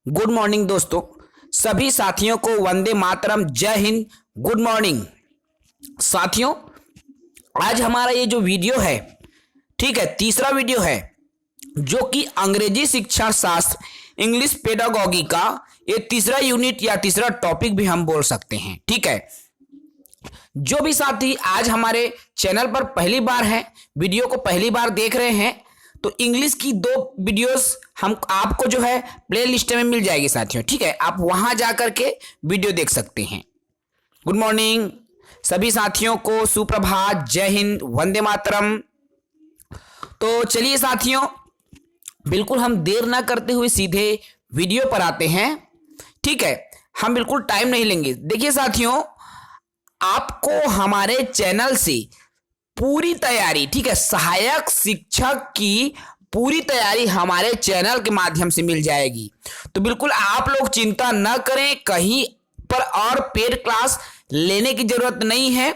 Good morning दोस्तों, सभी साथियों को वंदे मातरम, जय हिंद, गुड मॉर्निंग। साथियों, आज हमारा ये जो वीडियो है, ठीक है, तीसरा वीडियो है जो कि अंग्रेजी शिक्षण शास्त्र इंग्लिश पेडागॉगी का ये तीसरा यूनिट या तीसरा टॉपिक भी हम बोल सकते हैं। ठीक है, जो भी साथी आज हमारे चैनल पर पहली बार हैं, वीडियो को पहली बार देख रहे हैं, तो इंग्लिश की 2 वीडियोस हम आपको जो है प्ले लिस्ट में मिल जाएगी साथियों। ठीक है, आप वहां जाकर के वीडियो देख सकते हैं। गुड मॉर्निंग सभी साथियों को, सुप्रभात, जय हिंद, वंदे मातरम। तो चलिए साथियों, बिल्कुल हम देर ना करते हुए सीधे वीडियो पर आते हैं। ठीक है, हम बिल्कुल टाइम नहीं लेंगे। देखिए साथियों, आपको हमारे चैनल से पूरी तैयारी, ठीक है, सहायक शिक्षक की पूरी तैयारी हमारे चैनल के माध्यम से मिल जाएगी। तो बिल्कुल आप लोग चिंता न करें, कहीं पर और पेड क्लास लेने की जरूरत नहीं है।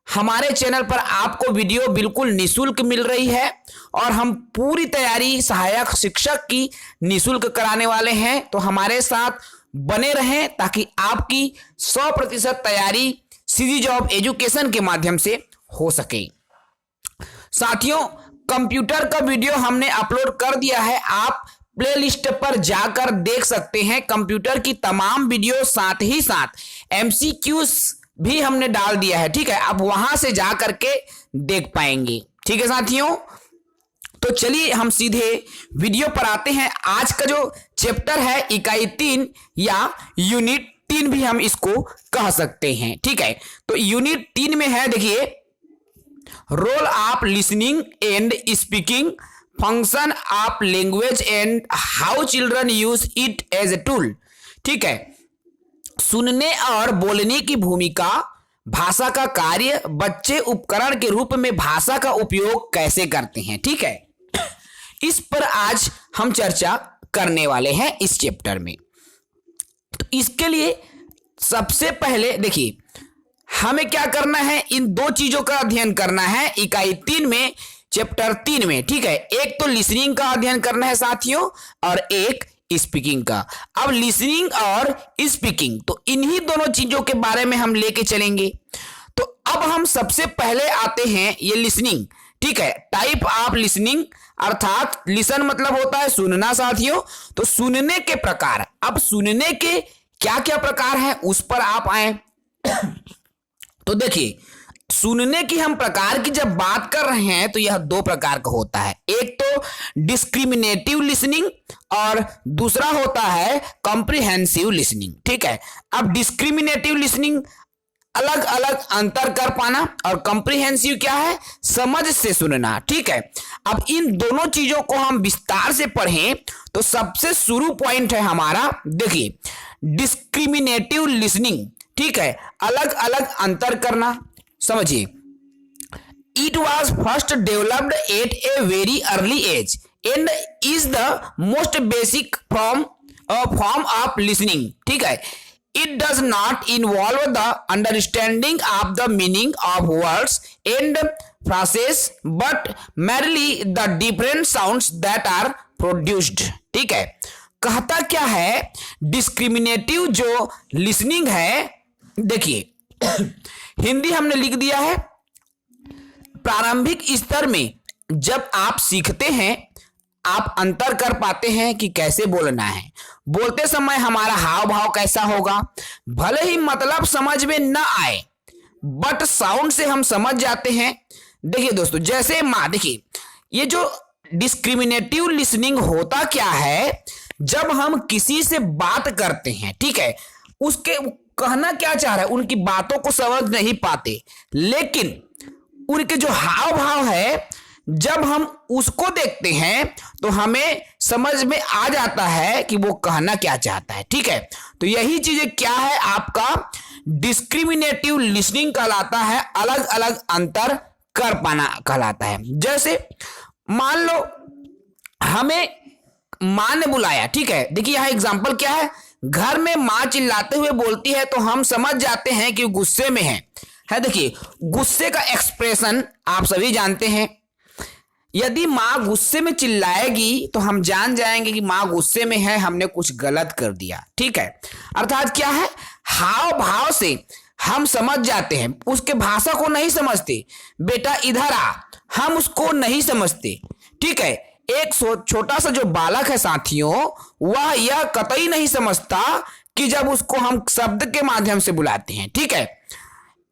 हमारे चैनल पर आपको वीडियो बिल्कुल निःशुल्क मिल रही है और हम पूरी तैयारी सहायक शिक्षक की निःशुल्क कराने वाले हैं। तो हमारे साथ बने रहें ताकि आपकी 100% तैयारी सीधी जॉब एजुकेशन के माध्यम से हो सके। साथियों, कंप्यूटर का वीडियो हमने अपलोड कर दिया है, आप प्लेलिस्ट पर जाकर देख सकते हैं कंप्यूटर की तमाम वीडियो, साथ ही साथ एमसीक्यूज भी हमने डाल दिया है। ठीक है, आप वहां से जाकर के देख पाएंगे। ठीक है साथियों, तो चलिए हम सीधे वीडियो पर आते हैं। आज का जो चैप्टर है इकाई 3 या यूनिट 3 भी हम इसको कह सकते हैं। ठीक है, तो यूनिट 3 में है, देखिए, role of listening and speaking, function of language and how children use it as a tool. ठीक है, सुनने और बोलने की भूमिका, भाषा का कार्य, बच्चे उपकरण के रूप में भाषा का उपयोग कैसे करते हैं। ठीक है, इस पर आज हम चर्चा करने वाले हैं इस चैप्टर में। तो इसके लिए सबसे पहले देखिए, हमें क्या करना है, इन 2 चीजों का अध्ययन करना है इकाई 3 में, चैप्टर 3 में। ठीक है, एक तो लिसनिंग का अध्ययन करना है साथियों और एक स्पीकिंग का। अब लिसनिंग और स्पीकिंग, तो इन्हीं दोनों चीजों के बारे में हम लेके चलेंगे। तो अब हम सबसे पहले आते हैं ये लिसनिंग। ठीक है, टाइप ऑफ लिसनिंग, अर्थात लिसन मतलब होता है सुनना साथियों। तो सुनने के प्रकार, अब सुनने के क्या क्या प्रकार हैं उस पर आप आए। तो देखिए, सुनने की हम प्रकार की जब बात कर रहे हैं तो यह 2 प्रकार का होता है। एक तो डिस्क्रिमिनेटिव लिसनिंग और दूसरा होता है कॉम्प्रिहेंसिव लिसनिंग। ठीक है, अब डिस्क्रिमिनेटिव लिसनिंग अलग अलग अंतर कर पाना और कॉम्प्रिहेंसिव क्या है, समझ से सुनना। ठीक है, अब इन दोनों चीजों को हम विस्तार से पढ़ें तो सबसे शुरू पॉइंट है हमारा, देखिए, डिस्क्रिमिनेटिव लिसनिंग। ठीक है, अलग अलग अंतर करना, समझिए। It was first developed at a very early age and is the most basic form of listening. ठीक है, it does not involve the understanding of the meaning of words and phrases but merely the different sounds that are produced। ठीक है, कहता क्या है, discriminative जो listening है, देखिए हिंदी हमने लिख दिया है। प्रारंभिक स्तर में जब आप सीखते हैं, आप अंतर कर पाते हैं कि कैसे बोलना है, बोलते समय हमारा हाव भाव कैसा होगा। भले ही मतलब समझ में न आए बट साउंड से हम समझ जाते हैं। देखिए दोस्तों, जैसे देखिए, ये जो डिस्क्रिमिनेटिव लिसनिंग होता क्या है, जब हम किसी से बात करते हैं, ठीक है, उसके कहना क्या चाह रहा है, उनकी बातों को समझ नहीं पाते, लेकिन उनके जो हाव भाव है, जब हम उसको देखते हैं तो हमें समझ में आ जाता है कि वो कहना क्या चाहता है। ठीक है, तो यही चीजें क्या है, आपका डिस्क्रिमिनेटिव लिसनिंग कहलाता है, अलग अलग अंतर कर पाना कहलाता है। जैसे मान लो हमें मां ने बुलाया, ठीक है, देखिए यहां एग्जांपल क्या है, घर में मां चिल्लाते हुए बोलती है तो हम समझ जाते हैं कि गुस्से में है। देखिए, गुस्से का एक्सप्रेशन आप सभी जानते हैं, यदि माँ गुस्से में चिल्लाएगी तो हम जान जाएंगे कि माँ गुस्से में है, हमने कुछ गलत कर दिया। ठीक है, अर्थात क्या है, हाव भाव से हम समझ जाते हैं, उसके भाषा को नहीं समझते। बेटा इधर आ, हम उसको नहीं समझते। ठीक है, एक छोटा सा जो बालक है साथियों, वह यह कतई नहीं समझता कि जब उसको हम शब्द के माध्यम से बुलाते हैं, ठीक है,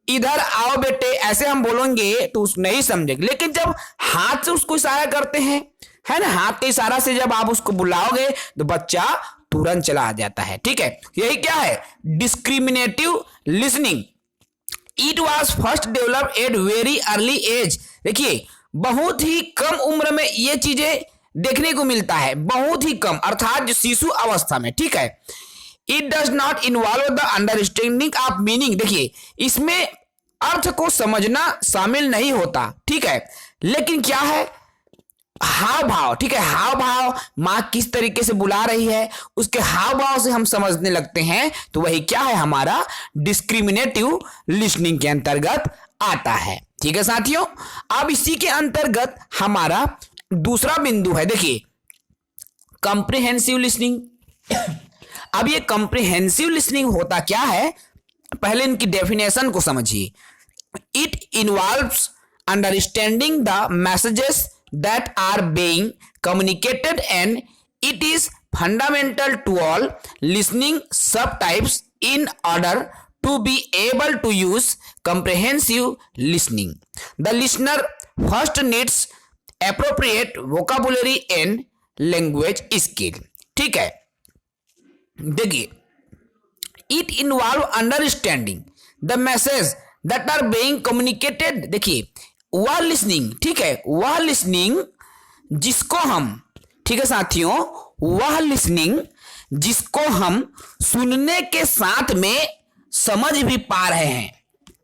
इधर आओ बेटे ऐसे हम बोलेंगे तो उस नहीं समझेगा। लेकिन जब हाथ से उसको इशारा करते हैं, है ना, हाथ के इशारा से जब आप उसको बुलाओगे तो बच्चा तुरंत चला आ जाता है। ठीक है, यही क्या है, discriminative listening. It was first develop at very early age. देखिए, बहुत ही कम उम्र में ये चीजें देखने को मिलता है, बहुत ही कम, अर्थात जो शिशु अवस्था में। ठीक है, it does not involve the understanding of meaning. देखिए, इसमें अर्थ को समझना शामिल नहीं होता। ठीक है, लेकिन क्या है, हाव भाव। ठीक है, हाव भाव, माँ किस तरीके से बुला रही है उसके हाव भाव से हम समझने लगते हैं, तो वही क्या है, हमारा डिस्क्रिमिनेटिव लिसनिंग के अंतर्गत आता है। ठीक है साथियों, अब इसी के अंतर्गत हमारा दूसरा बिंदु है, देखिए, कॉम्प्रिहेंसिव लिसनिंग। अब ये कॉम्प्रिहेंसिव लिसनिंग होता क्या है, पहले इनकी डेफिनेशन को समझिए। It involves understanding the messages that are being communicated and it is fundamental to all listening subtypes in order to be able to use comprehensive listening. The listener first needs appropriate vocabulary and language skill. ठीक है, देखिए, it involve understanding the message that are being communicated। देखिए, वह listening, ठीक है, वह listening जिसको हम, ठीक है साथियों, वह लिसनिंग जिसको हम सुनने के साथ में समझ भी पा रहे हैं।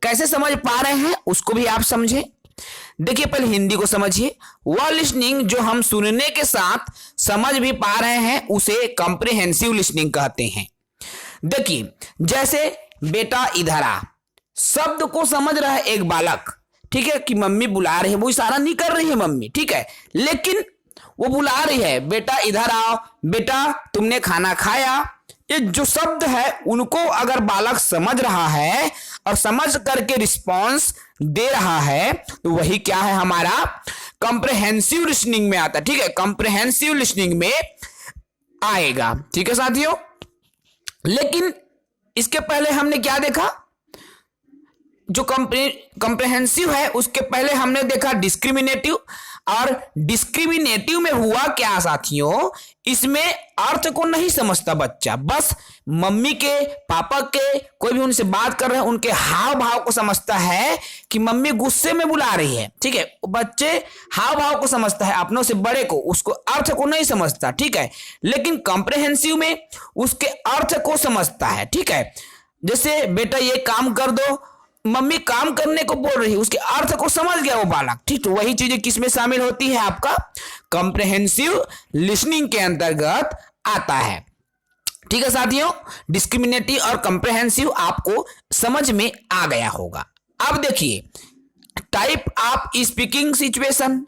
कैसे समझ पा रहे हैं उसको भी आप समझे। देखिए, पहले हिंदी को समझिए। वह लिसनिंग जो हम सुनने के साथ समझ भी पा रहे हैं उसे कॉम्प्रिहेंसिव लिसनिंग कहते हैं। देखिए, जैसे बेटा इधर आ, शब्द को समझ रहा है एक बालक, ठीक है, कि मम्मी बुला रही है, वो इशारा नहीं कर रही है मम्मी, ठीक है, लेकिन वो बुला रही है, बेटा इधर आओ, बेटा तुमने खाना खाया। ये जो शब्द है उनको अगर बालक समझ रहा है और समझ करके रिस्पॉन्स दे रहा है तो वही क्या है, हमारा कॉम्प्रिहेंसिव लिसनिंग में आता है। ठीक है, कॉम्प्रिहेंसिव लिसनिंग में आएगा। ठीक है साथियों, लेकिन इसके पहले हमने क्या देखा, जो कॉम्प्रिहेंसिव है उसके पहले हमने देखा डिस्क्रिमिनेटिव। और डिस्क्रिमिनेटिव में हुआ क्या साथियों, इसमें अर्थ को नहीं समझता बच्चा, बस मम्मी के पापा के कोई भी उनसे बात कर रहे हैं उनके हाव भाव को समझता है कि मम्मी गुस्से में बुला रही है। ठीक है, बच्चे हाव भाव को समझता है, अपनों से बड़े को, उसको अर्थ को नहीं समझता। ठीक है, लेकिन कॉम्प्रिहेंसिव में उसके अर्थ को समझता है। ठीक है, जैसे बेटा ये काम कर दो, मम्मी काम करने को बोल रही है, उसके अर्थ को समझ गया वो बालक। ठीक, तो वही चीजें किसमें शामिल होती है, आपका कॉम्प्रिहेंसिव लिसनिंग के अंतर्गत आता है। ठीक है साथियों, डिस्क्रिमिनेटिव और कॉम्प्रिहेंसिव आपको समझ में आ गया होगा। अब देखिए, टाइप ऑफ स्पीकिंग सिचुएशन।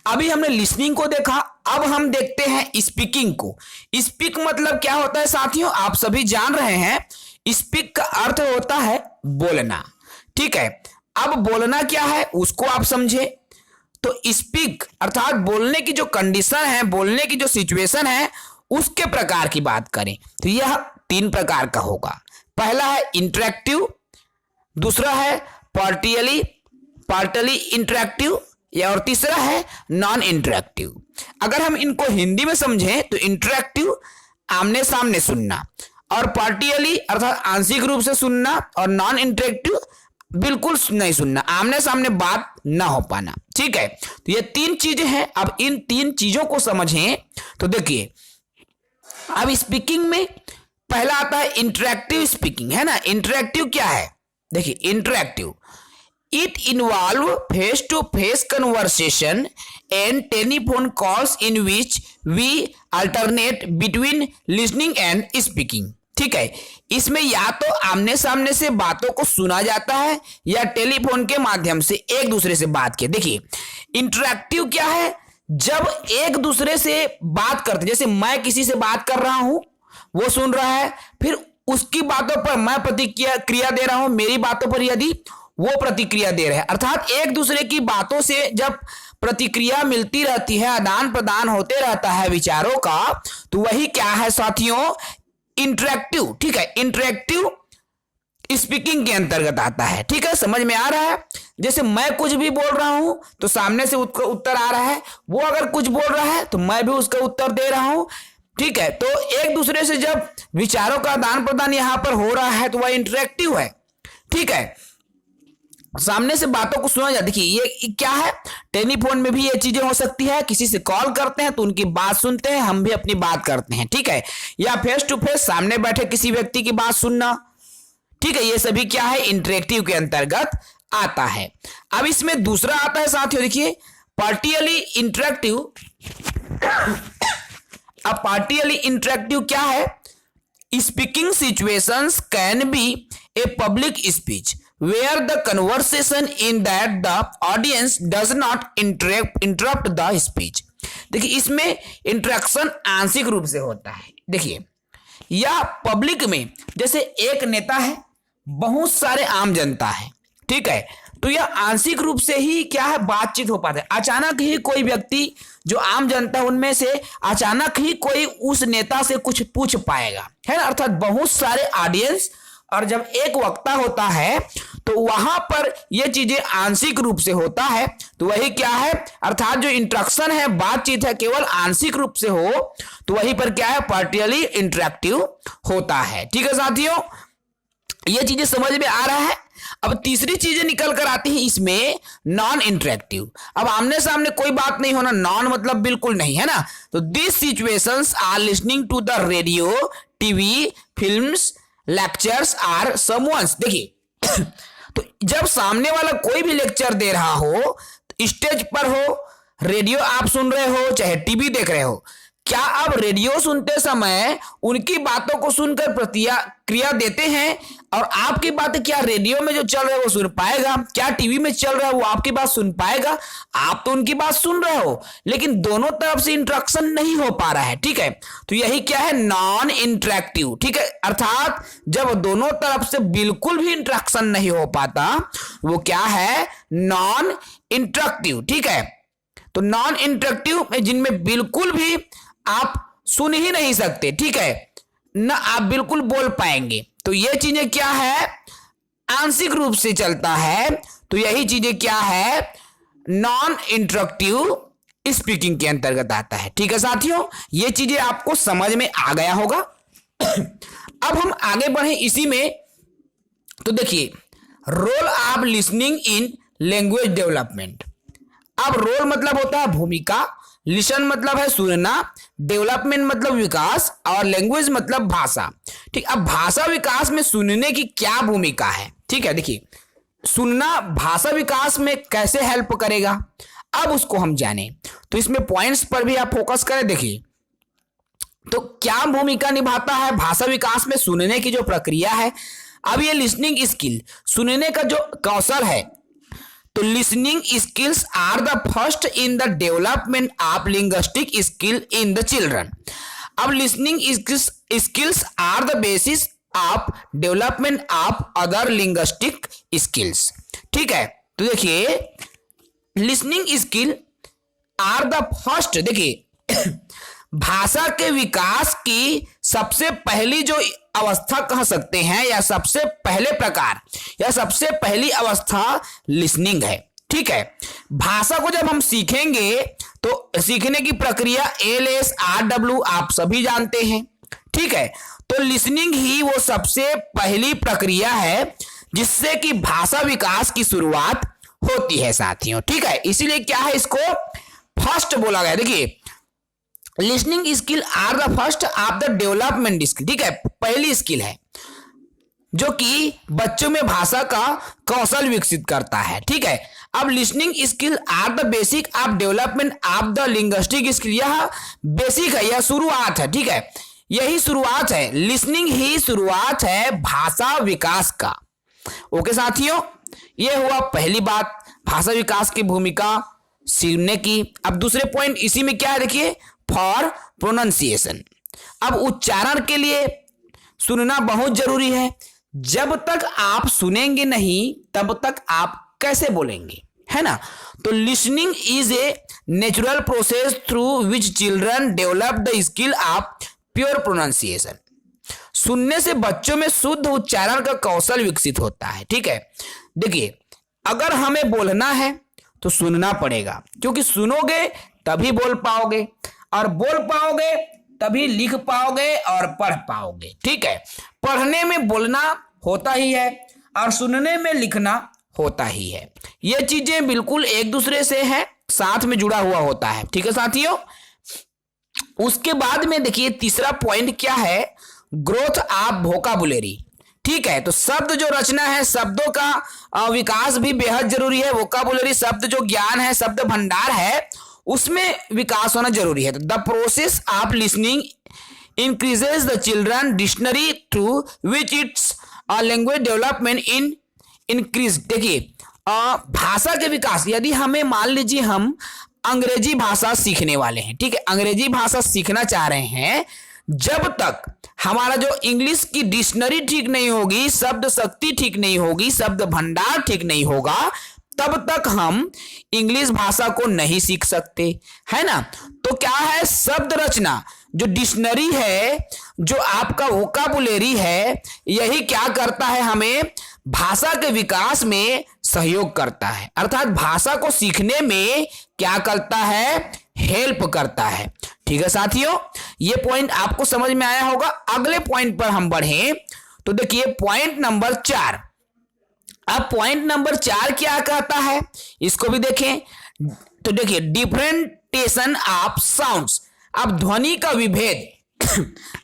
अभी हमने लिसनिंग को देखा, अब हम देखते हैं स्पीकिंग को। स्पीक मतलब क्या होता है साथियों, आप सभी जान रहे हैं, स्पीक का अर्थ होता है बोलना। ठीक है, अब बोलना क्या है उसको आप समझे, तो स्पीक अर्थात बोलने की जो कंडीशन है, बोलने की जो सिचुएशन है, उसके प्रकार की बात करें तो यह 3 प्रकार का होगा। पहला है इंटरेक्टिव, दूसरा है पार्टली इंटरेक्टिव, या और तीसरा है नॉन इंटरेक्टिव। अगर हम इनको हिंदी में समझें तो इंटरेक्टिव आमने सामने सुनना, और पार्टियली अर्थात आंशिक रूप से सुनना, और नॉन इंटरेक्टिव बिल्कुल नहीं सुनना, आमने सामने बात ना हो पाना। ठीक है, तो ये 3 चीजें हैं। अब इन 3 चीजों को समझें तो देखिए, अब स्पीकिंग में पहला आता है इंटरेक्टिव स्पीकिंग, है ना। इंटरेक्टिव क्या है, देखिए, interactive it involve face to face conversation and telephone calls in which we alternate between listening and speaking. ठीक है। इसमें या तो आमने सामने से बातों को सुना जाता है या टेलीफोन के माध्यम से एक दूसरे से बात किया। देखिए इंटरेक्टिव क्या है, जब एक दूसरे से बात करते, जैसे मैं किसी से बात कर रहा हूं, वो सुन रहा है, फिर उसकी बातों पर मैं प्रतिक्रिया दे रहा हूं, मेरी बातों पर यदि वो प्रतिक्रिया दे रहे हैं, अर्थात एक दूसरे की बातों से जब प्रतिक्रिया मिलती रहती है, आदान प्रदान होते रहता है विचारों का, तो वही क्या है साथियों, इंटरेक्टिव। ठीक है, इंटरेक्टिव स्पीकिंग के अंतर्गत आता है। ठीक है, समझ में आ रहा है। जैसे मैं कुछ भी बोल रहा हूं तो सामने से उत्तर आ रहा है, वो अगर कुछ बोल रहा है तो मैं भी उसका उत्तर दे रहा हूं। ठीक है, तो एक दूसरे से जब विचारों का आदान प्रदान यहां पर हो रहा है तो वह इंटरेक्टिव है। ठीक है, सामने से बातों को सुना जाता है। देखिए ये क्या है, टेलीफोन में भी ये चीजें हो सकती है, किसी से कॉल करते हैं तो उनकी बात सुनते हैं, हम भी अपनी बात करते हैं। ठीक है, या फेस टू फेस सामने बैठे किसी व्यक्ति की बात सुनना। ठीक है, ये सभी क्या है, इंटरेक्टिव के अंतर्गत आता है। अब इसमें दूसरा आता है साथियों, देखिए पार्टियली इंटरेक्टिव। अब पार्टियली इंटरेक्टिव क्या है, speaking situations can be a public speech where the conversation in that the audience does not interrupt the speech। देखिए इसमें इंटरेक्शन आंशिक रूप से होता है। देखिए या पब्लिक में, जैसे एक नेता है, बहुत सारे आम जनता है, ठीक है, तो यह आंशिक रूप से ही क्या है, बातचीत हो पाता है। अचानक ही कोई व्यक्ति जो आम जनता है उनमें से अचानक ही कोई उस नेता से कुछ पूछ पाएगा, है ना, अर्थात बहुत सारे ऑडियंस और जब एक वक्ता होता है तो वहां पर यह चीजें आंशिक रूप से होता है, तो वही क्या है, अर्थात जो इंटरेक्शन है, बातचीत है, केवल आंशिक रूप से हो तो वहीं पर क्या है, पार्टियली इंटरेक्टिव होता है। ठीक है साथियों, ये चीजें समझ में आ रहा है। अब तीसरी चीजें निकल कर आती है इसमें, नॉन इंटरेक्टिव। अब आमने सामने कोई बात नहीं होना, नॉन मतलब बिल्कुल नहीं, है ना, तो this situations are listening to the radio, TV, films, lectures or someone. देखिए तो जब सामने वाला कोई भी लेक्चर दे रहा हो, स्टेज पर हो, रेडियो आप सुन रहे हो, चाहे टीवी देख रहे हो, क्या आप रेडियो सुनते समय उनकी बातों को सुनकर प्रतिक्रिया देते हैं, और आपकी बातें क्या रेडियो में जो चल रहा है वो सुन पाएगा, क्या टीवी में चल रहा है वो आपकी बात सुन पाएगा? आप तो उनकी बात सुन रहे हो लेकिन दोनों तरफ से इंटरेक्शन नहीं हो पा रहा है। ठीक है, तो यही क्या है, नॉन इंटरेक्टिव। ठीक है, अर्थात जब दोनों तरफ से बिल्कुल भी इंटरेक्शन नहीं हो पाता वो क्या है, नॉन इंटरेक्टिव। ठीक है, तो नॉन इंटरेक्टिव में जिनमें बिल्कुल भी आप सुन ही नहीं सकते, ठीक है ना, आप बिल्कुल बोल पाएंगे, तो ये चीजें क्या है, आंशिक रूप से चलता है, तो यही चीजें क्या है, नॉन इंटरेक्टिव स्पीकिंग के अंतर्गत आता है। ठीक है साथियों, ये चीजें आपको समझ में आ गया होगा। अब हम आगे बढ़े इसी में, तो देखिए role of listening in language development. अब रोल मतलब होता है भूमिका, लिसन मतलब है सुनना, डेवलपमेंट मतलब विकास, और लैंग्वेज मतलब भाषा। ठीक, अब भाषा विकास में सुनने की क्या भूमिका है? ठीक है, देखिए सुनना भाषा विकास में कैसे हेल्प करेगा, अब उसको हम जाने, तो इसमें पॉइंट्स पर भी आप फोकस करें। देखिए तो क्या भूमिका निभाता है भाषा विकास में सुनने की जो प्रक्रिया है। अब ये लिसनिंग स्किल, सुनने का जो कौशल है, तो listening skills are the first in the development of linguistic skill in the children. अब listening skills are the basis of development of other linguistic skills. ठीक है, तो देखिए listening skill are the first, देखिए भाषा के विकास की सबसे पहली जो अवस्था कह सकते हैं, या सबसे पहले प्रकार या सबसे पहली अवस्था लिसनिंग है। ठीक है, भाषा को जब हम सीखेंगे तो सीखने की प्रक्रिया LSRW आप सभी जानते हैं। ठीक है, तो लिसनिंग ही वो सबसे पहली प्रक्रिया है जिससे कि भाषा विकास की शुरुआत होती है साथियों। ठीक है, इसीलिए क्या है, इसको फर्स्ट बोला गया। देखिए listening skill are the first of the development skill. ठीक है, पहली स्किल है जो कि बच्चों में भाषा का कौशल विकसित करता है। ठीक है, अब listening skill are the basic of development of the linguistic skill, यह बेसिक है, यह शुरुआत है। ठीक है, यही शुरुआत है, लिसनिंग ही शुरुआत है भाषा विकास का। ओके साथियों, ये हुआ पहली बात, भाषा विकास की भूमिका सुनने की। अब दूसरे पॉइंट इसी में क्या है, देखिए, फॉर प्रोनाउंसिएशन। अब उच्चारण के लिए सुनना बहुत जरूरी है। जब तक आप सुनेंगे नहीं तब तक आप कैसे बोलेंगे, है ना। तो listening is a natural process through which children develop the skill of pure pronunciation. सुनने से बच्चों में शुद्ध उच्चारण का कौशल विकसित होता है। ठीक है, देखिए, अगर हमें बोलना है तो सुनना पड़ेगा, क्योंकि सुनोगे तभी बोल पाओगे, और बोल पाओगे तभी लिख पाओगे और पढ़ पाओगे। ठीक है, पढ़ने में बोलना होता ही है और सुनने में लिखना होता ही है। ये चीजें बिल्कुल एक दूसरे से है, साथ में जुड़ा हुआ होता है। ठीक है साथियों, उसके बाद में देखिए तीसरा पॉइंट क्या है, ग्रोथ ऑफ वोकाबुलरी। ठीक है, तो शब्द जो रचना है, शब्दों का विकास भी बेहद जरूरी है। वोकाबुलरी शब्द जो ज्ञान है, शब्द भंडार है, उसमें विकास होना जरूरी है। The process of listening increases the children dictionary through which it's language development in increase. देखिए, भाषा के विकास, यदि हमें मान लीजिए हम अंग्रेजी भाषा सीखने वाले हैं, ठीक है, अंग्रेजी भाषा सीखना चाह रहे हैं, जब तक हमारा जो इंग्लिश की डिक्शनरी ठीक नहीं होगी, शब्द शक्ति ठीक नहीं होगी, शब्द भंडार ठीक नहीं होगा, तब तक हम इंग्लिश भाषा को नहीं सीख सकते, है ना। तो क्या है, शब्द रचना जो डिक्शनरी है, जो आपका वोकाबुलरी है, यही क्या करता है, हमें भाषा के विकास में सहयोग करता है, अर्थात भाषा को सीखने में क्या करता है, हेल्प करता है। ठीक है साथियों, ये पॉइंट आपको समझ में आया होगा। अगले पॉइंट पर हम बढ़ें तो देखिए पॉइंट नंबर 4। अब पॉइंट नंबर 4 क्या कहता है, इसको भी देखें। तो देखिए, डिफरेंटेशन ऑफ साउंड्स। अब ध्वनि का विभेद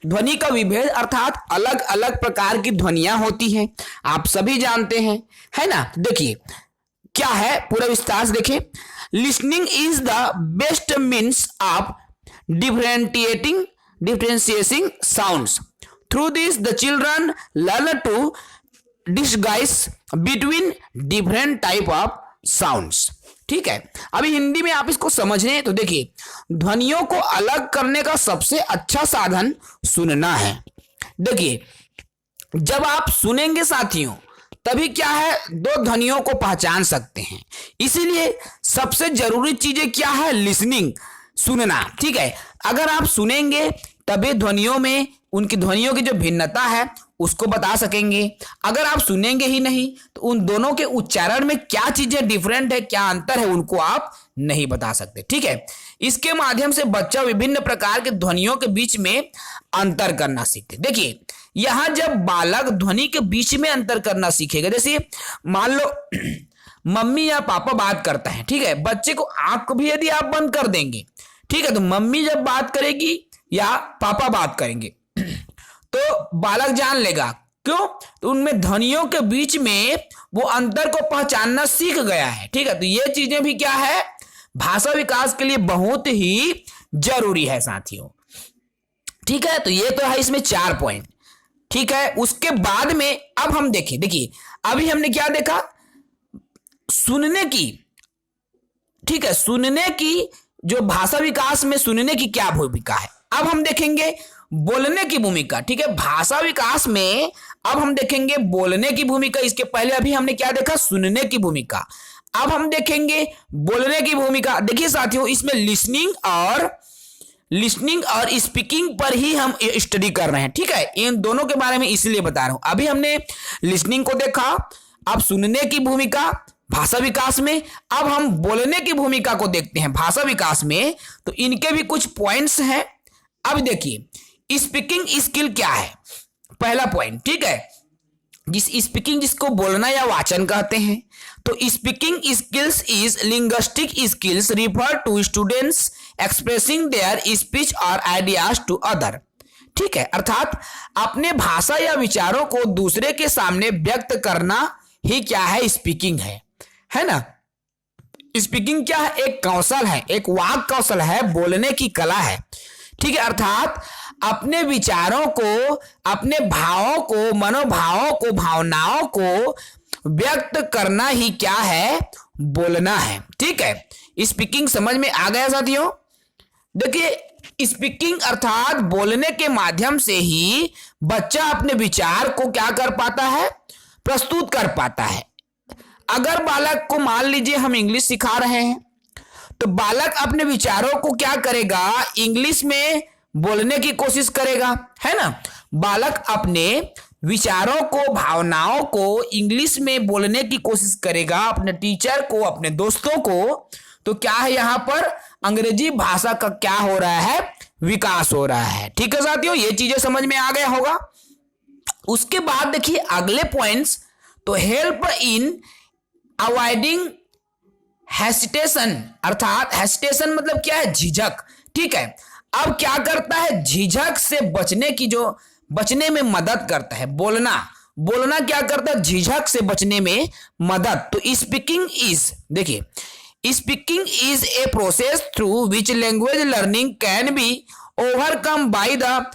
ध्वनि का विभेद अर्थात अलग अलग प्रकार की ध्वनियां होती हैं, आप सभी जानते हैं, है ना। देखिए क्या है, पूरा विस्तार से देखें। Listening is the best means of differentiating sounds. Through this the children learn to disguise between different type of sounds. ठीक है, अभी हिंदी में आप इसको समझें तो देखिए, ध्वनियों को अलग करने का सबसे अच्छा साधन सुनना है। देखिए, जब आप सुनेंगे साथियों, तभी क्या है, दो ध्वनियों को पहचान सकते हैं। इसीलिए सबसे जरूरी चीजें क्या है, लिसनिंग, सुनना। ठीक है, अगर आप सुनेंगे तभी ध्वनियों में, उनकी ध्वनियों की जो भिन्नता है उसको बता सकेंगे। अगर आप सुनेंगे ही नहीं तो उन दोनों के उच्चारण में क्या चीजें डिफरेंट है, क्या अंतर है, उनको आप नहीं बता सकते। ठीक है, इसके माध्यम से बच्चा विभिन्न प्रकार के ध्वनियों के बीच में अंतर करना सीखते। देखिए, यहां जब बालक ध्वनि के बीच में अंतर करना सीखेगा, जैसे मान लो मम्मी या पापा बात करता है, ठीक है, बच्चे को आंख भी यदि आप बंद कर देंगे, ठीक है, तो मम्मी जब बात करेगी या पापा बात करेंगे तो बालक जान लेगा। क्यों, तो उनमें ध्वनियों के बीच में वो अंतर को पहचानना सीख गया है। ठीक है, तो ये चीजें भी क्या है, भाषा विकास के लिए बहुत ही जरूरी है साथियों। ठीक है, तो ये तो है इसमें 4 पॉइंट। ठीक है, उसके बाद में अब हम देखिए अभी हमने क्या देखा, सुनने की। ठीक है, सुनने की जो भाषा विकास में सुनने की क्या भूमिका है। अब हम देखेंगे बोलने की भूमिका। ठीक है, भाषा विकास में अब हम देखेंगे बोलने की भूमिका। इसके पहले अभी हमने क्या देखा, सुनने की भूमिका। अब हम देखेंगे बोलने की भूमिका। देखिए साथियों, इसमें लिसनिंग और स्पीकिंग पर ही हम स्टडी कर रहे हैं। ठीक है, इन दोनों के बारे में इसलिए बता रहा हूं। अभी हमने लिसनिंग को देखा, अब सुनने की भूमिका भाषा विकास में, अब हम बोलने की भूमिका को देखते हैं भाषा विकास में। तो इनके भी कुछ पॉइंट्स हैं। अब देखिए, स्पीकिंग स्किल क्या है, पहला पॉइंट। ठीक है, स्पीकिंग जिसको बोलना या वाचन कहते हैं। तो speaking skills is linguistic skills refer to students expressing their speech और आइडियाज टू अदर। ठीक है, अर्थात अपने भाषा या विचारों को दूसरे के सामने व्यक्त करना ही क्या है, स्पीकिंग है ना। स्पीकिंग क्या है, एक कौशल है, एक वाक कौशल है, बोलने की कला है। ठीक है, अर्थात अपने विचारों को, अपने भावों को, मनोभावों को, भावनाओं को व्यक्त करना ही क्या है, बोलना है। ठीक है, स्पीकिंग समझ में आ गया साथियों। देखिए, स्पीकिंग अर्थात बोलने के माध्यम से ही बच्चा अपने विचार को क्या कर पाता है, प्रस्तुत कर पाता है। अगर बालक को मान लीजिए हम इंग्लिश सिखा रहे हैं, तो बालक अपने विचारों को क्या करेगा, इंग्लिश में बोलने की कोशिश करेगा, है ना। बालक अपने विचारों को, भावनाओं को इंग्लिश में बोलने की कोशिश करेगा अपने टीचर को, अपने दोस्तों को। तो क्या है, यहां पर अंग्रेजी भाषा का क्या हो रहा है, विकास हो रहा है। ठीक है साथियों, ये चीजें समझ में आ गया होगा। उसके बाद देखिए अगले पॉइंट्स, तो हेल्प इन अवॉइडिंग हेसिटेशन, अर्थात हेसिटेशन मतलब क्या है, झिझक। ठीक है, अब क्या करता है, झिझक से बचने में मदद करता है। बोलना क्या करता है, झिझक से बचने में मदद। तो स्पीकिंग इज, देखिए, speaking is a process through which language learning can be overcome by the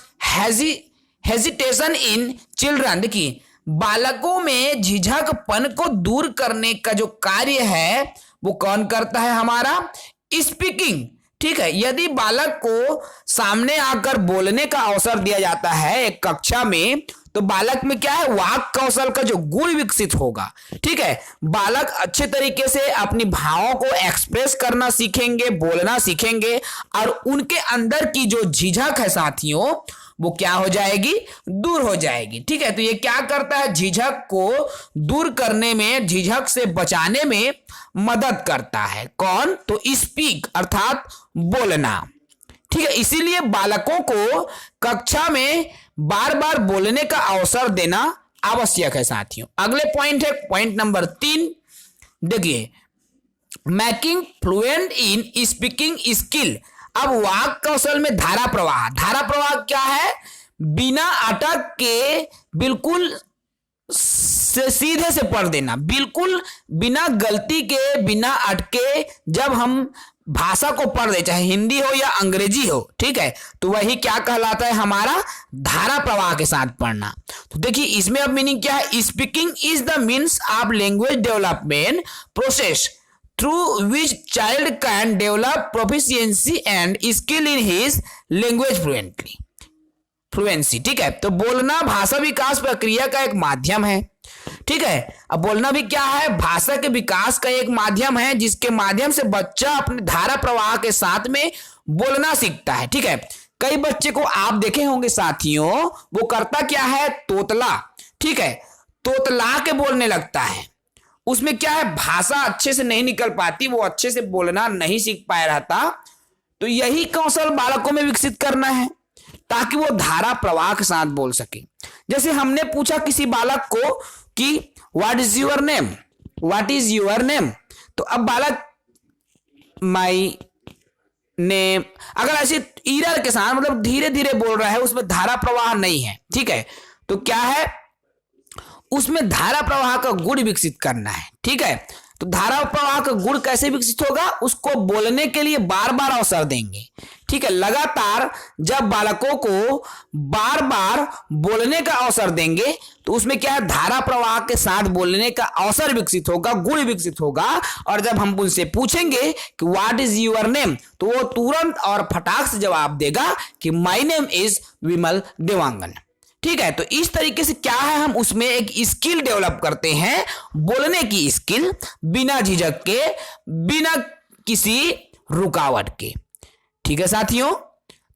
hesitation in children. देखिए, बालकों में झिझकपन को दूर करने का जो कार्य है वो कौन करता है, हमारा स्पीकिंग। ठीक है, यदि बालक को सामने आकर बोलने का अवसर दिया जाता है एक कक्षा में, तो बालक में क्या है, वाक कौशल का जो गुण विकसित होगा। ठीक है, बालक अच्छे तरीके से अपनी भावों को एक्सप्रेस करना सीखेंगे, बोलना सीखेंगे, और उनके अंदर की जो झिझक है साथियों, वो क्या हो जाएगी, दूर हो जाएगी। ठीक है, तो ये क्या करता है, झिझक को दूर करने में, झिझक से बचाने में मदद करता है। कौन, तो स्पीक अर्थात बोलना। ठीक है, इसीलिए बालकों को कक्षा में बार बार बोलने का अवसर देना आवश्यक है साथियों। अगले पॉइंट है पॉइंट नंबर 3। देखिए, making fluent in speaking skill. अब वाक कौशल में धारा प्रवाह क्या है, बिना अटक के बिल्कुल सीधे से पढ़ देना, बिल्कुल बिना गलती के, बिना अटके जब हम भाषा को पढ़ दे, चाहे हिंदी हो या अंग्रेजी हो। ठीक है, तो वही क्या कहलाता है, हमारा धारा प्रवाह के साथ पढ़ना। तो देखिए, इसमें अब मीनिंग क्या है, speaking is the means of language development process through which child can develop proficiency and skill in his language fluency. ठीक है, तो बोलना भाषा विकास प्रक्रिया का एक माध्यम है। ठीक है, अब बोलना भी क्या है, भाषा के विकास का एक माध्यम है, जिसके माध्यम से बच्चा अपने धारा प्रवाह के साथ में बोलना सीखता है। ठीक है, कई बच्चे को आप देखे होंगे साथियों, वो करता क्या है, तोतला। ठीक है, तोतला के बोलने लगता है। उसमें क्या है, भाषा अच्छे से नहीं निकल पाती, वो अच्छे से बोलना नहीं सीख पाया रहता। तो यही कौशल बालकों में विकसित करना है ताकि वो धारा प्रवाह के साथ बोल सके। जैसे हमने पूछा किसी बालक को कि what is your name, what is your name, तो अब बालक माई नेम, अगर ऐसे ईरर के साथ मतलब धीरे धीरे बोल रहा है, उसमें धारा प्रवाह नहीं है। ठीक है, तो क्या है, उसमें धारा प्रवाह का गुण विकसित करना है। ठीक है, तो धारा प्रवाह का गुण कैसे विकसित होगा, उसको बोलने के लिए बार बार अवसर देंगे। ठीक है, लगातार जब बालकों को बार बार बोलने का अवसर देंगे, तो उसमें क्या है, धारा प्रवाह के साथ बोलने का अवसर विकसित होगा, गुण विकसित होगा। और जब हम उनसे पूछेंगे कि व्हाट इज योर नेम, तो वो तुरंत और फटाक से जवाब देगा कि माय नेम इज विमल देवांगन। ठीक है, तो इस तरीके से क्या है, हम उसमें एक स्किल डेवलप करते हैं, बोलने की स्किल, बिना झिझक के, बिना किसी रुकावट के। ठीक है साथियों,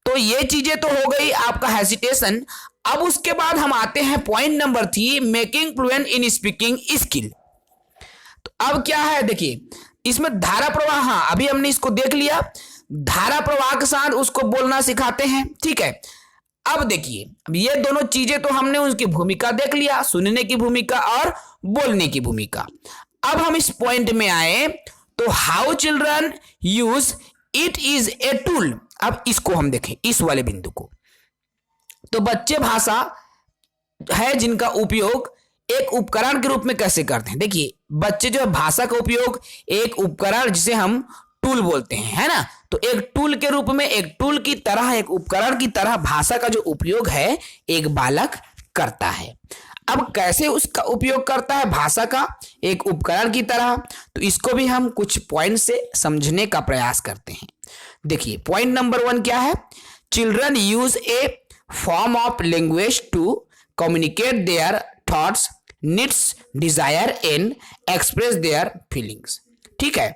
तो ये चीजें तो हो गई आपका हेसिटेशन। अब उसके बाद हम आते हैं point number 3, making fluent in speaking skill. तो अब क्या है, देखिए, इसमें धारा प्रवाह, हाँ अभी हमने इसको देख लिया, धारा प्रवाह के साथ उसको बोलना सिखाते हैं। ठीक है, अब देखिए, अब ये दोनों चीजें तो हमने उनकी भूमिका देख लिया, सुनने की भूमिका और बोलने की भूमिका। अब हम इस पॉइंट में आए, तो how children use it is a tool. अब इसको हम देखें, इस वाले बिंदु को, तो बच्चे भाषा है जिनका उपयोग एक उपकरण के रूप में कैसे करते हैं। देखिए, बच्चे जो भाषा का उपयोग एक उपकरण जिसे हम टूल बोलते हैं, है ना। तो एक टूल के रूप में, एक टूल की तरह, एक उपकरण की तरह भाषा का जो उपयोग है एक बालक करता है। अब कैसे उसका उपयोग करता है भाषा का एक उपकरण की तरह, तो इसको भी हम कुछ पॉइंट से समझने का प्रयास करते हैं। देखिए पॉइंट नंबर 1 क्या है, children use a form of language to communicate their thoughts, needs, desire and express their feelings. ठीक है,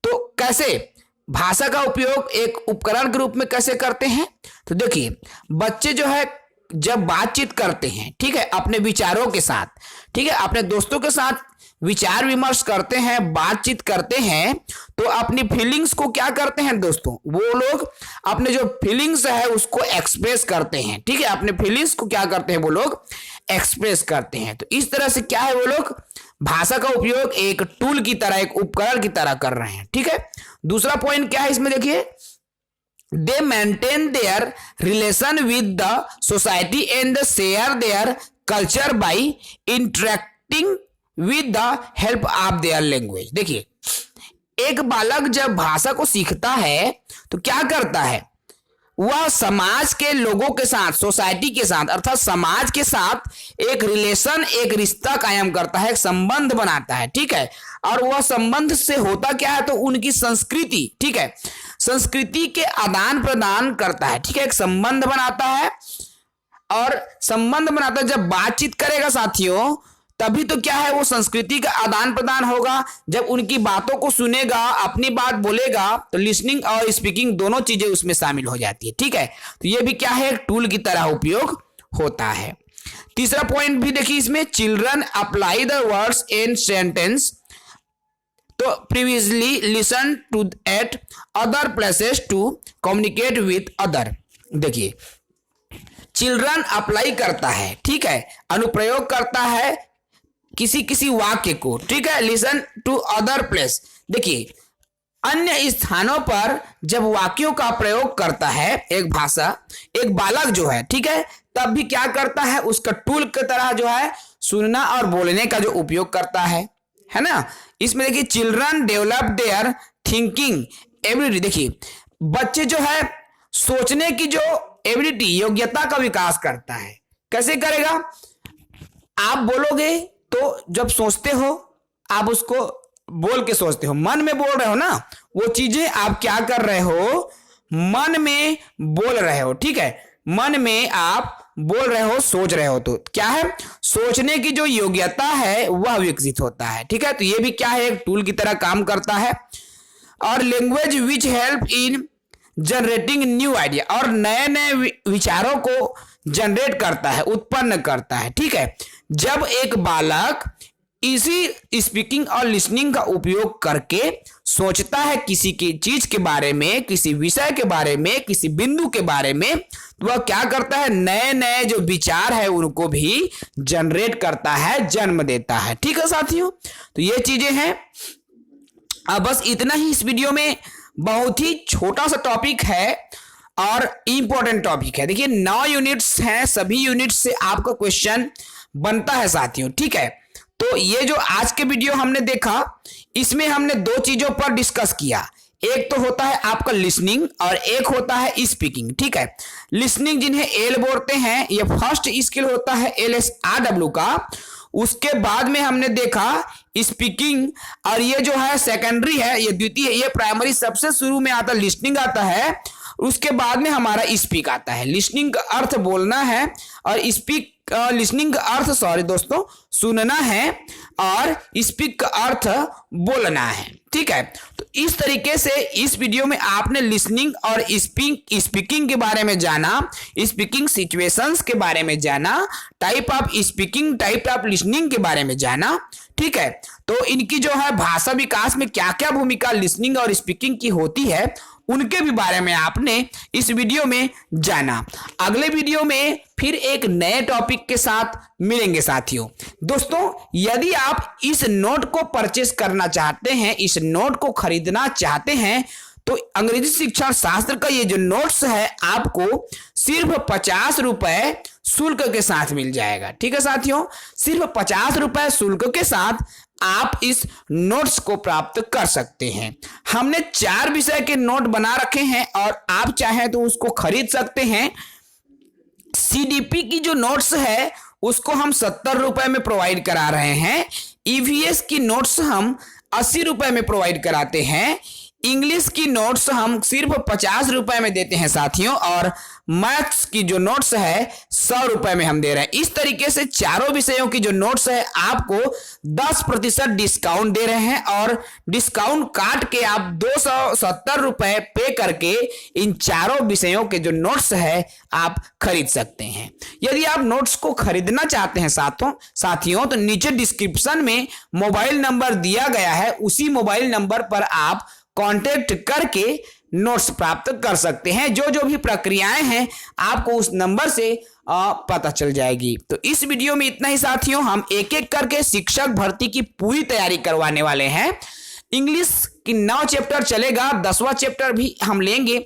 तो कैसे भाषा का उपयोग एक उपकरण के रूप में कैसे करते हैं, तो देखिए बच्चे जो है जब बातचीत करते हैं, ठीक है, अपने विचारों के साथ, ठीक है, अपने दोस्तों के साथ विचार विमर्श करते हैं, बातचीत करते हैं, तो अपनी फीलिंग्स को क्या करते हैं दोस्तों, वो लोग अपने जो फीलिंग्स है उसको एक्सप्रेस करते हैं। ठीक है, अपने फीलिंग्स को क्या करते हैं वो लोग एक्सप्रेस करते हैं। तो इस तरह से क्या है, वो लोग भाषा का उपयोग एक टूल की तरह, एक उपकरण की तरह कर रहे हैं। ठीक है, दूसरा पॉइंट क्या है इसमें, देखिए they maintain their relation with the society and share their culture by interacting with the help of their language। देखिए एक बालक जब भाषा को सीखता है तो क्या करता है, वह समाज के लोगों के साथ, सोसाइटी के साथ अर्थात समाज के साथ एक रिलेशन, एक रिश्ता कायम करता है, एक संबंध बनाता है। ठीक है, और वह संबंध से होता क्या है, तो उनकी संस्कृति, ठीक है, संस्कृति के आदान प्रदान करता है। ठीक है, एक संबंध बनाता है, और संबंध बनाता है जब बातचीत करेगा साथियों, तभी तो क्या है वो संस्कृति का आदान प्रदान होगा। जब उनकी बातों को सुनेगा, अपनी बात बोलेगा, तो लिसनिंग और स्पीकिंग दोनों चीजें उसमें शामिल हो जाती है। ठीक है, तो ये भी क्या है, एक टूल की तरह उपयोग होता है। तीसरा पॉइंट भी देखिए इसमें, children apply the words in sentence to previously listen to at other places to communicate with other. देखिए चिल्ड्रन अप्लाई करता है, ठीक है, अनुप्रयोग करता है किसी किसी वाक्य को। ठीक है, लिसन टू अदर प्लेस, देखिए अन्य स्थानों पर जब वाक्यों का प्रयोग करता है एक भाषा, एक बालक जो है, ठीक है, तब भी क्या करता है, उसका टूल की तरह जो है सुनना और बोलने का जो उपयोग करता है ना। इसमें देखिए children develop their thinking ability. देखिए बच्चे जो है सोचने की जो एबिलिटी, योग्यता का विकास करता है। कैसे करेगा, आप बोलोगे तो जब सोचते हो आप उसको बोल के सोचते हो, मन में बोल रहे हो ना, वो चीजें आप क्या कर रहे हो, मन में बोल रहे हो। ठीक है, मन में आप बोल रहे हो, सोच रहे हो, तो क्या है, सोचने की जो योग्यता है वह विकसित होता है। ठीक है, तो ये भी क्या है, एक टूल की तरह काम करता है। और language which help in generating new idea, और नए नए विचारों को जनरेट करता है, उत्पन्न करता है। ठीक है, जब एक बालक इसी स्पीकिंग और लिसनिंग का उपयोग करके सोचता है किसी की चीज के बारे में, किसी विषय के बारे में, किसी बिंदु के बारे में, तो वह क्या करता है, नए नए जो विचार है उनको भी जनरेट करता है, जन्म देता है। ठीक है साथियों, तो ये चीजें हैं। अब बस इतना ही इस वीडियो में, बहुत ही छोटा सा टॉपिक है और इंपॉर्टेंट टॉपिक है। देखिए 9 यूनिट्स हैं, सभी यूनिट से आपका क्वेश्चन बनता है साथियों। ठीक है, तो ये जो आज के वीडियो हमने देखा, इसमें हमने 2 चीजों पर डिस्कस किया। एक तो होता है आपका लिसनिंग और एक होता है स्पीकिंग। ठीक है, लिसनिंग जिन्हें एल बोलते हैं, ये फर्स्ट स्किल होता है LSRW का। उसके बाद में हमने देखा स्पीकिंग, और ये जो है सेकेंडरी है, ये द्वितीय है, ये प्राइमरी सबसे शुरू में आता लिसनिंग आता है, उसके बाद में हमारा स्पीक आता है। लिसनिंग का अर्थ बोलना है और स्पीक लिसनिंग का अर्थ दोस्तों सुनना है, और स्पीक का अर्थ बोलना है। ठीक है, तो इस तरीके से इस वीडियो में आपने लिसनिंग और स्पीकिंग के बारे में जाना, स्पीकिंग सिचुएशंस के बारे में जाना, type of speaking, type of listening के बारे में जाना। ठीक है, तो इनकी जो है भाषा विकास में क्या क्या भूमिका लिसनिंग और स्पीकिंग की होती है, उनके भी बारे में आपने इस वीडियो में जाना। अगले वीडियो में फिर एक नए टॉपिक के साथ मिलेंगे साथियों। दोस्तों यदि आप इस नोट को परचेस करना चाहते हैं, इस नोट को खरीदना चाहते हैं, तो अंग्रेजी शिक्षण शास्त्र का ये जो नोट्स है आपको सिर्फ 50 रुपए शुल्क के साथ मिल जाएगा। ठीक है साथियों, सिर्फ 50 रुपए शुल्क के साथ आप इस नोट्स को प्राप्त कर सकते हैं। हमने 4 विषय के नोट बना रखे हैं और आप चाहें तो उसको खरीद सकते हैं। सीडीपी की जो नोट्स है उसको हम 70 रुपए में प्रोवाइड करा रहे हैं। ईवीएस की नोट्स हम 80 रुपए में प्रोवाइड कराते हैं। इंग्लिश की नोट्स हम सिर्फ 50 रुपए में देते हैं साथियों, और मैथ्स की जो नोट्स है 100 रुपए में हम दे रहे हैं। इस तरीके से चारों विषयों की जो नोट्स है आपको 10% डिस्काउंट दे रहे हैं, और डिस्काउंट काट के आप 270 रुपए पे करके इन चारों विषयों के जो नोट्स है आप खरीद सकते हैं। यदि आप नोट्स को खरीदना चाहते हैं साथियों तो नीचे डिस्क्रिप्शन में मोबाइल नंबर दिया गया है, उसी मोबाइल नंबर पर आप कांटेक्ट करके नोट्स प्राप्त कर सकते हैं। जो जो भी प्रक्रियाएं हैं आपको उस नंबर से पता चल जाएगी। तो इस वीडियो में इतना ही साथियों, हम एक एक करके शिक्षक भर्ती की पूरी तैयारी करवाने वाले हैं। इंग्लिश की 9 चैप्टर चलेगा, 10वां चैप्टर भी हम लेंगे।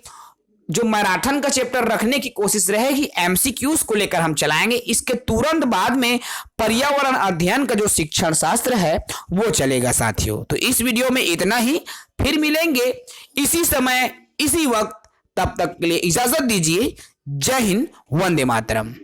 जो मैराथन का चैप्टर रखने की कोशिश रहेगी, एमसीक्यूज को लेकर हम चलाएंगे। इसके तुरंत बाद में पर्यावरण अध्ययन का जो शिक्षण शास्त्र है वो चलेगा साथियों। तो इस वीडियो में इतना ही, फिर मिलेंगे इसी समय इसी वक्त। तब तक के लिए इजाजत दीजिए। जय हिंद, वंदे मातरम।